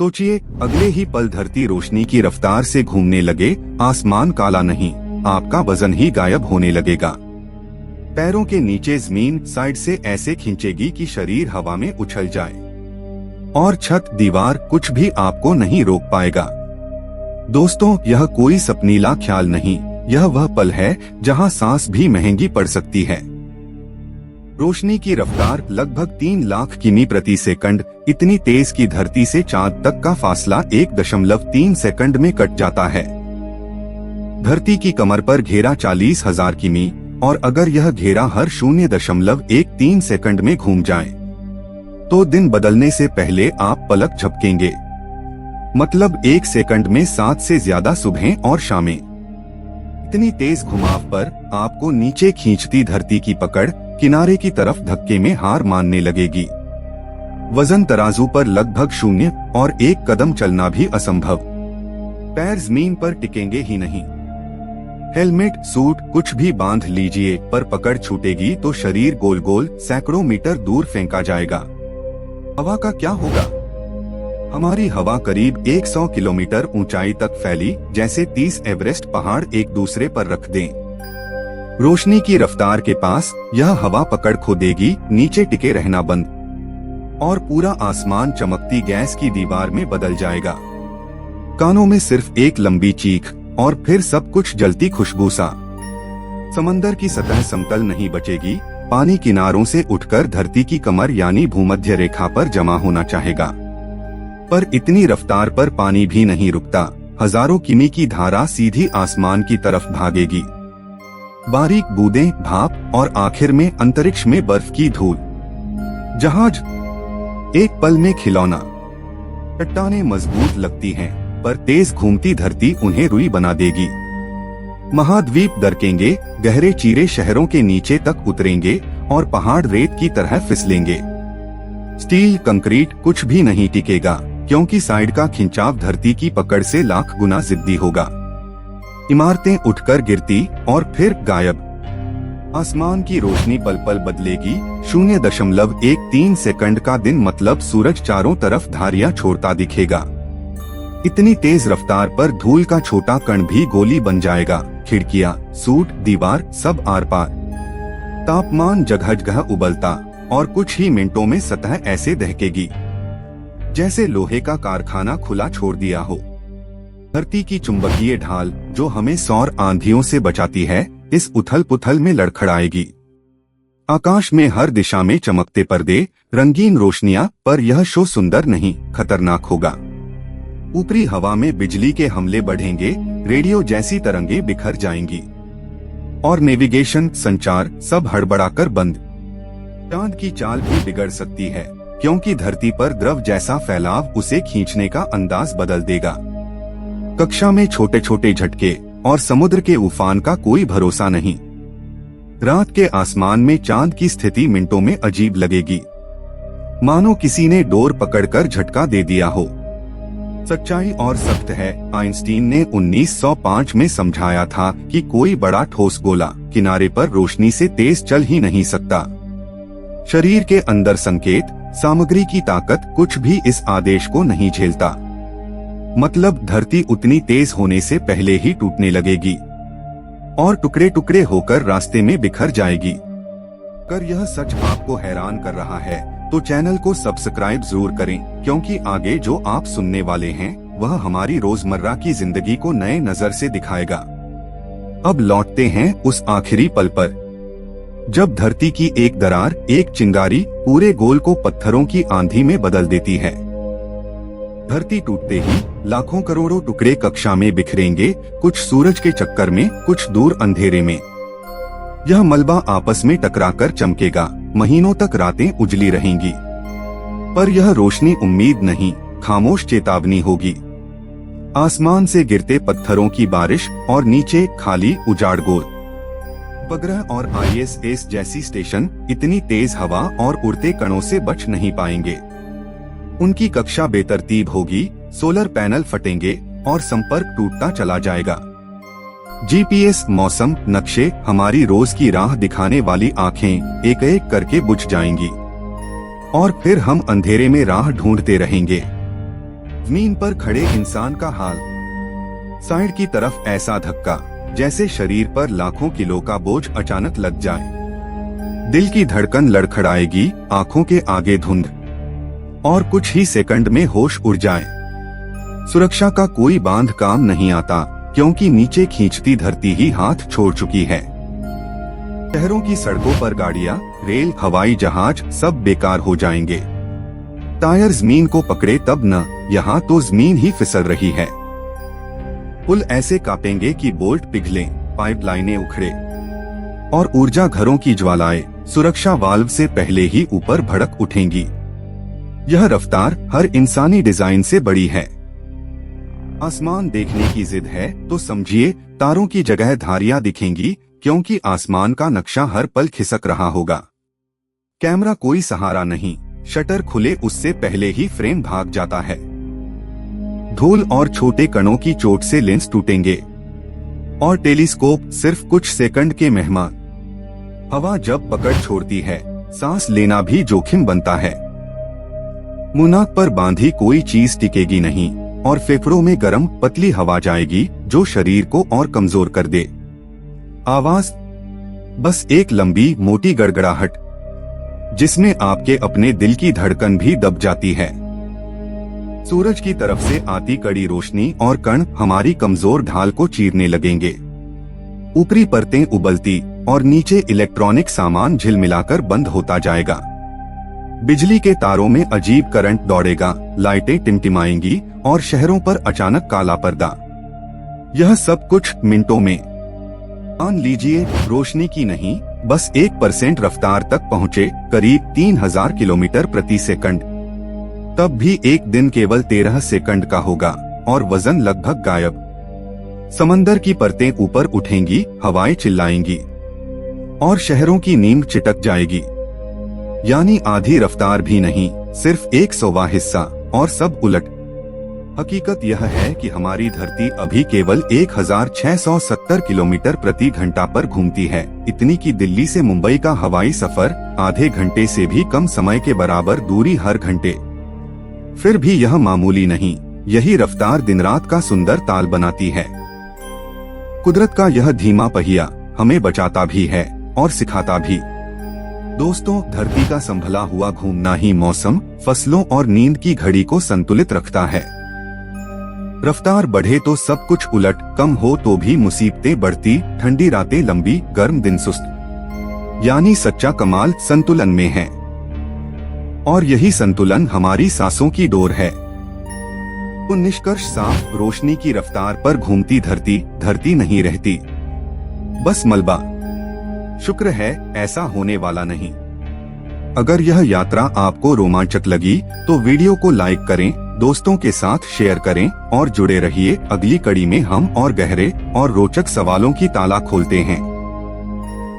सोचिए, अगले ही पल धरती रोशनी की रफ्तार से घूमने लगे, आसमान काला नहीं, आपका वजन ही गायब होने लगेगा। पैरों के नीचे जमीन साइड से ऐसे खींचेगी कि शरीर हवा में उछल जाए, और छत दीवार कुछ भी आपको नहीं रोक पाएगा। दोस्तों, यह कोई सपनीला ख्याल नहीं, यह वह पल है जहां सांस भी महंगी पड़ सकती है। रोशनी की रफ्तार लगभग 3 लाख किमी प्रति सेकंड, इतनी तेज कि धरती से चांद तक का फासला 1.3 सेकंड में कट जाता है। धरती की कमर पर घेरा 40,000 किमी, और अगर यह घेरा हर 0.13 सेकंड में घूम जाए तो दिन बदलने से पहले आप पलक झपकेंगे। मतलब 1 सेकंड में 7 से ज्यादा सुबहें और शामें। इतनी तेज घुमाव पर आपको नीचे खींचती धरती की पकड़ किनारे की तरफ धक्के में हार मानने लगेगी। वजन तराजू पर लगभग 0 और 1 कदम चलना भी असंभव। पैर जमीन पर टिकेंगे ही नहीं। हेलमेट, सूट कुछ भी बांध लीजिए, पर पकड़ छूटेगी तो शरीर गोल गोल सैकड़ों मीटर दूर फेंका जाएगा। हवा का क्या होगा? हमारी हवा करीब 100 किलोमीटर ऊंचाई तक फैली, जैसे 30 एवरेस्ट पहाड़ एक दूसरे पर रख दें। रोशनी की रफ्तार के पास यह हवा पकड़ खो देगी, नीचे टिके रहना बंद, और पूरा आसमान चमकती गैस की दीवार में बदल जाएगा। कानों में सिर्फ एक लंबी चीख, और फिर सब कुछ जलती खुशबू सा। समंदर की सतह समतल नहीं बचेगी, पानी किनारों से उठकर धरती की कमर यानी भूमध्य रेखा पर जमा होना चाहेगा। पर इतनी रफ्तार पर पानी भी नहीं रुकता। हजारों किमी की धारा सीधी आसमान की तरफ भागेगी। बारीक बूंदें, भाप, और आखिर में अंतरिक्ष में बर्फ की धूल। जहाज एक पल में खिलौना। चट्टानें मजबूत लगती हैं, पर तेज घूमती धरती उन्हें रुई बना देगी। महाद्वीप दरकेंगे, गहरे चीरे शहरों के नीचे तक उतरेंगे, और पहाड़ रेत की तरह फिसलेंगे। स्टील, कंक्रीट कुछ भी नहीं टिकेगा, क्योंकि साइड का खिंचाव धरती की पकड़ से लाख गुना जिद्दी होगा। इमारतें उठकर गिरती और फिर गायब। आसमान की रोशनी पल पल बदलेगी। 0.13 सेकंड का दिन मतलब सूरज चारों तरफ धारियां छोड़ता दिखेगा। इतनी तेज रफ्तार पर धूल का छोटा कण भी गोली बन जाएगा। खिड़कियां, सूट, दीवार सब आर पार। तापमान जगह जगह उबलता, और कुछ ही मिनटों में सतह ऐसे दहकेगी जैसे लोहे का कारखाना खुला छोड़ दिया हो। धरती की चुंबकीय ढाल, जो हमें सौर आंधियों से बचाती है, इस उथल पुथल में लड़खड़ाएगी। आकाश में हर दिशा में चमकते पर्दे, रंगीन रोशनियां, पर यह शो सुंदर नहीं, खतरनाक होगा। ऊपरी हवा में बिजली के हमले बढ़ेंगे, रेडियो जैसी तरंगे बिखर जाएंगी, और नेविगेशन, संचार सब हड़बड़ाकर बंद। चांद की चाल भी बिगड़ सकती है, क्योंकि धरती पर द्रव जैसा फैलाव उसे खींचने का अंदाज बदल देगा। कक्षा में छोटे छोटे झटके, और समुद्र के उफान का कोई भरोसा नहीं। रात के आसमान में चांद की स्थिति मिनटों में अजीब लगेगी, मानो किसी ने डोर पकड़कर झटका दे दिया हो। सच्चाई और सख्त है। आइंस्टीन ने 1905 में समझाया था कि कोई बड़ा ठोस गोला किनारे पर रोशनी से तेज चल ही नहीं सकता। शरीर के अंदर संकेत, सामग्री की ताकत कुछ भी इस आदेश को नहीं झेलता। मतलब धरती उतनी तेज होने से पहले ही टूटने लगेगी, और टुकड़े टुकड़े होकर रास्ते में बिखर जाएगी। अगर यह सच आपको हैरान कर रहा है तो चैनल को सब्सक्राइब जरूर करें, क्योंकि आगे जो आप सुनने वाले हैं वह हमारी रोजमर्रा की जिंदगी को नए नजर से दिखाएगा। अब लौटते हैं उस आखिरी पल पर, जब धरती की एक दरार, एक चिंगारी पूरे गोल को पत्थरों की आंधी में बदल देती है। धरती टूटते ही लाखों करोड़ों टुकड़े कक्षा में बिखरेंगे, कुछ सूरज के चक्कर में, कुछ दूर अंधेरे में। यह मलबा आपस में टकराकर चमकेगा, महीनों तक रातें उजली रहेंगी। पर यह रोशनी उम्मीद नहीं, खामोश चेतावनी होगी। आसमान से गिरते पत्थरों की बारिश, और नीचे खाली उजाड़ गोल। उपग्रह और ISS जैसी स्टेशन इतनी तेज हवा और उड़ते कणों से बच नहीं पाएंगे। उनकी कक्षा बेतरतीब होगी, सोलर पैनल फटेंगे, और संपर्क टूटता चला जाएगा। GPS, मौसम, नक्शे, हमारी रोज की राह दिखाने वाली आंखें एक एक करके बुझ जाएंगी, और फिर हम अंधेरे में राह ढूंढते रहेंगे। जमीन पर खड़े इंसान का हाल, साइड की तरफ ऐसा धक्का जैसे शरीर पर लाखों किलो का बोझ अचानक लग जाए। दिल की धड़कन लड़खड़ाएगी, आंखों के आगे धुंध, और कुछ ही सेकंड में होश उड़ जाए। सुरक्षा का कोई बांध काम नहीं आता, क्योंकि नीचे खींचती धरती ही हाथ छोड़ चुकी है। शहरों की सड़कों पर गाड़ियां, रेल, हवाई जहाज सब बेकार हो जाएंगे। टायर जमीन को पकड़े तब न, यहाँ तो जमीन ही फिसल रही है। पुल ऐसे कांपेंगे कि बोल्ट पिघलें, पाइपलाइनें उखड़े, और ऊर्जा घरों की ज्वालाएं सुरक्षा वाल्व से पहले ही ऊपर भड़क उठेंगी। यह रफ्तार हर इंसानी डिजाइन से बड़ी है। आसमान देखने की जिद है तो समझिए तारों की जगह धारियां दिखेंगी, क्योंकि आसमान का नक्शा हर पल खिसक रहा होगा। कैमरा कोई सहारा नहीं, शटर खुले उससे पहले ही फ्रेम भाग जाता है। धूल और छोटे कणों की चोट से लेंस टूटेंगे, और टेलीस्कोप सिर्फ कुछ सेकंड के मेहमान। हवा जब पकड़ छोड़ती है, सांस लेना भी जोखिम बनता है। मुनाक पर बांधी कोई चीज टिकेगी नहीं, और फेफड़ों में गर्म पतली हवा जाएगी जो शरीर को और कमजोर कर दे। आवाज बस एक लंबी मोटी गड़गड़ाहट, जिसमें आपके अपने दिल की धड़कन भी दब जाती है। सूरज की तरफ से आती कड़ी रोशनी और कण हमारी कमजोर ढाल को चीरने लगेंगे। ऊपरी परतें उबलती और नीचे इलेक्ट्रॉनिक सामान झिलमिलाकर बंद होता जाएगा। बिजली के तारों में अजीब करंट दौड़ेगा, लाइटें टिमटिमाएंगी और शहरों पर अचानक काला पर्दा। यह सब कुछ मिनटों में। मान लीजिए रोशनी की नहीं, बस 1% रफ्तार तक पहुँचे, करीब 3000 किलोमीटर प्रति सेकंड। तब भी एक दिन केवल 13 सेकंड का होगा और वजन लगभग गायब। समंदर की परतें ऊपर उठेंगी, हवाएं चिल्लाएंगी, और शहरों की नींद चिटक जाएगी। यानी आधी रफ्तार भी नहीं, सिर्फ 1/100वां हिस्सा, और सब उलट। हकीकत यह है कि हमारी धरती अभी केवल 1670 किलोमीटर प्रति घंटा पर घूमती है, इतनी कि दिल्ली से मुंबई का हवाई सफर आधे घंटे से भी कम समय के बराबर दूरी हर घंटे। फिर भी यह मामूली नहीं, यही रफ्तार दिन रात का सुंदर ताल बनाती है। कुदरत का यह धीमा पहिया हमें बचाता भी है और सिखाता भी। दोस्तों, धरती का संभला हुआ घूमना ही मौसम, फसलों और नींद की घड़ी को संतुलित रखता है। रफ्तार बढ़े तो सब कुछ उलट, कम हो तो भी मुसीबतें बढ़ती, ठंडी रातें लंबी, गर्म दिन सुस्त। यानी सच्चा कमाल संतुलन में है, और यही संतुलन हमारी सांसों की डोर है। तो निष्कर्ष साफ, रोशनी की रफ्तार पर घूमती धरती धरती नहीं रहती, बस मलबा। शुक्र है ऐसा होने वाला नहीं। अगर यह यात्रा आपको रोमांचक लगी तो वीडियो को लाइक करें, दोस्तों के साथ शेयर करें और जुड़े रहिए। अगली कड़ी में हम और गहरे और रोचक सवालों की ताला खोलते हैं।